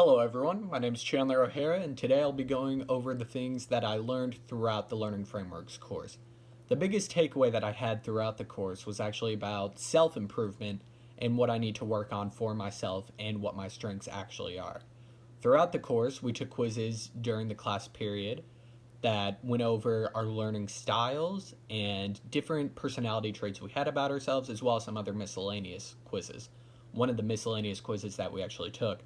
Hello everyone, my name is Chandler O'Hara and today I'll be going over the things that I learned throughout the Learning Frameworks course. The biggest takeaway that I had throughout the course was actually about self-improvement and what I need to work on for myself and what my strengths actually are. Throughout the course, we took quizzes during the class period that went over our learning styles and different personality traits we had about ourselves, as well as some other miscellaneous quizzes. One of the miscellaneous quizzes that we actually took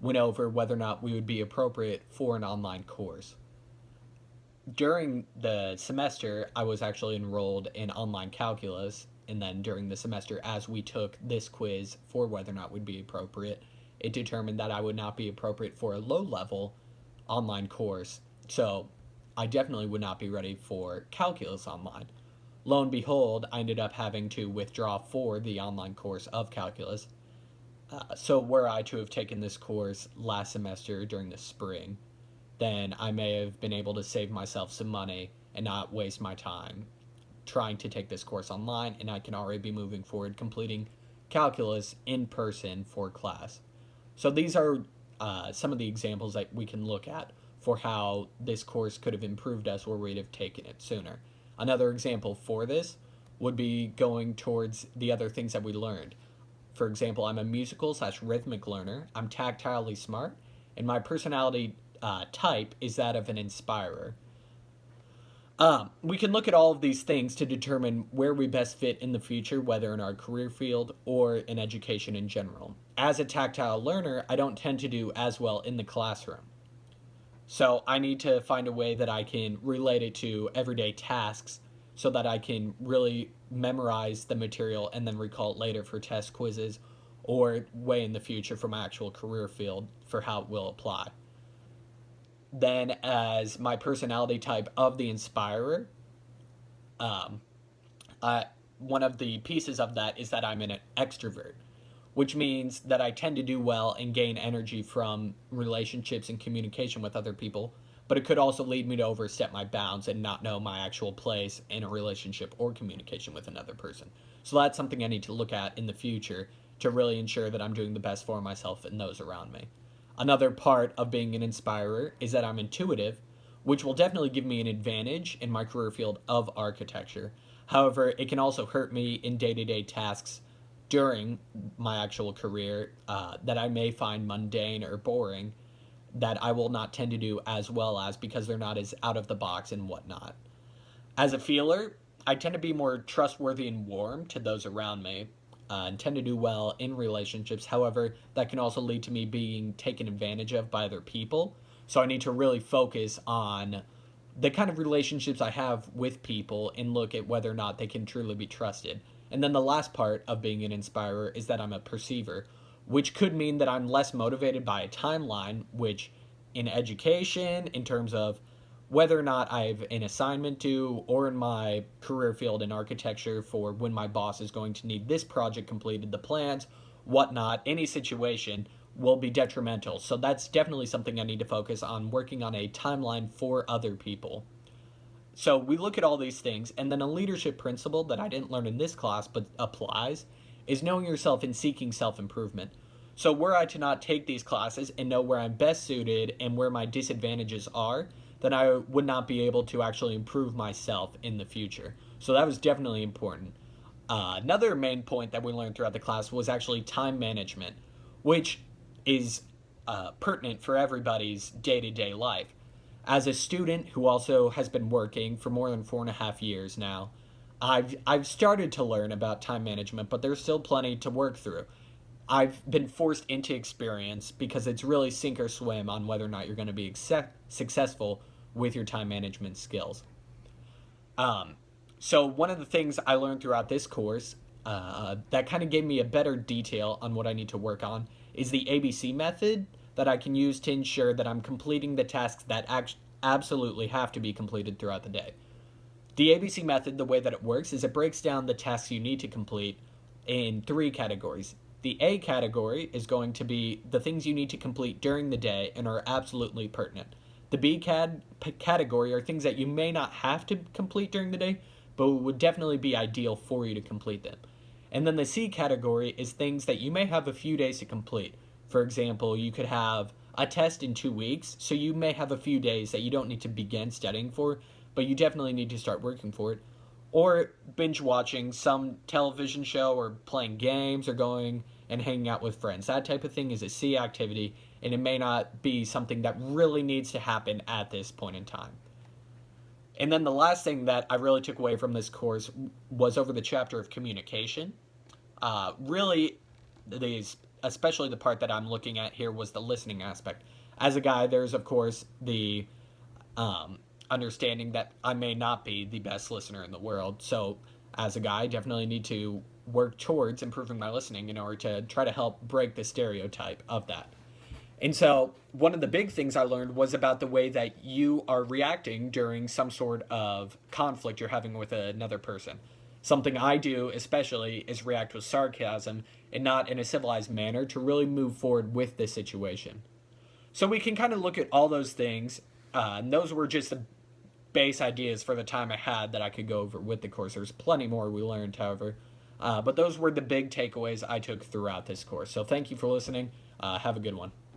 went over whether or not we would be appropriate for an online course. During the semester, I was actually enrolled in online calculus, and then during the semester, as we took this quiz for whether or not we'd be appropriate, it determined that I would not be appropriate for a low level online course. So I definitely would not be ready for calculus online. Lo and behold, I ended up having to withdraw for the online course of calculus. So were I to have taken this course last semester during the spring, then I may have been able to save myself some money and not waste my time trying to take this course online, and I can already be moving forward completing calculus in person for class. So these are some of the examples that we can look at for how this course could have improved us were we to have taken it sooner. Another example for this would be going towards the other things that we learned. For example, I'm a musical slash rhythmic learner. I'm tactilely smart, and my personality type is that of an inspirer. We can look at all of these things to determine where we best fit in the future, whether in our career field or in education in general. As a tactile learner, I don't tend to do as well in the classroom. So I need to find a way that I can relate it to everyday tasks so that I can really memorize the material and then recall it later for test quizzes or way in the future for my actual career field for how it will apply. Then, as my personality type of the inspirer, um, I, one of the pieces of that is that I'm an extrovert, which means that I tend to do well and gain energy from relationships and communication with other people, but it could also lead me to overstep my bounds and not know my actual place in a relationship or communication with another person. So that's something I need to look at in the future to really ensure that I'm doing the best for myself and those around me. Another part of being an inspirer is that I'm intuitive, which will definitely give me an advantage in my career field of architecture. However, it can also hurt me in day to day tasks during my actual career that I may find mundane or boring that I will not tend to do as well as because they're not as out of the box and whatnot. As a feeler, I tend to be more trustworthy and warm to those around me and tend to do well in relationships. However, that can also lead to me being taken advantage of by other people. So I need to really focus on the kind of relationships I have with people and look at whether or not they can truly be trusted. And then the last part of being an inspirer is that I'm a perceiver, which could mean that I'm less motivated by a timeline, which in education, in terms of whether or not I have an assignment due, or in my career field in architecture for when my boss is going to need this project completed, the plans, whatnot, any situation will be detrimental. So that's definitely something I need to focus on working on a timeline for other people. So we look at all these things, and then a leadership principle that I didn't learn in this class but applies is knowing yourself and seeking self improvement. So, were I to not take these classes and know where I'm best suited and where my disadvantages are, then I would not be able to actually improve myself in the future. So, that was definitely important. Another main point that we learned throughout the class was actually time management, which is pertinent for everybody's day to day life. As a student who also has been working for more than 4.5 years now, I've started to learn about time management, but there's still plenty to work through. I've been forced into experience because it's really sink or swim on whether or not you're going to be successful with your time management skills. Um, so one of the things I learned throughout this course that kind of gave me a better detail on what I need to work on is the ABC method that I can use to ensure that I'm completing the tasks that absolutely have to be completed throughout the day. The ABC method, the way that it works, is it breaks down the tasks you need to complete in three categories. The A category is going to be the things you need to complete during the day and are absolutely pertinent. The category are things that you may not have to complete during the day, but would definitely be ideal for you to complete them. And then the C category is things that you may have a few days to complete. For example, you could have a test in 2 weeks, so you may have a few days that you don't need to begin studying for, but you definitely need to start working for it. Or binge watching some television show, or playing games, or going and hanging out with friends. That type of thing is a C activity, and it may not be something that really needs to happen at this point in time. And then the last thing that I really took away from this course was over the chapter of communication. Really, these, especially the part that I'm looking at here, was the listening aspect. As a guy, there's of course the understanding that I may not be the best listener in the world. So, as a guy, I definitely need to work towards improving my listening in order to try to help break the stereotype of that. And so, one of the big things I learned was about the way that you are reacting during some sort of conflict you're having with another person. Something I do, especially, is react with sarcasm and not in a civilized manner to really move forward with the situation. So, we can kind of look at all those things. And those were just the base ideas for the time I had that I could go over with the course. There's plenty more we learned, however. But those were the big takeaways I took throughout this course. So, thank you for listening. Have a good one.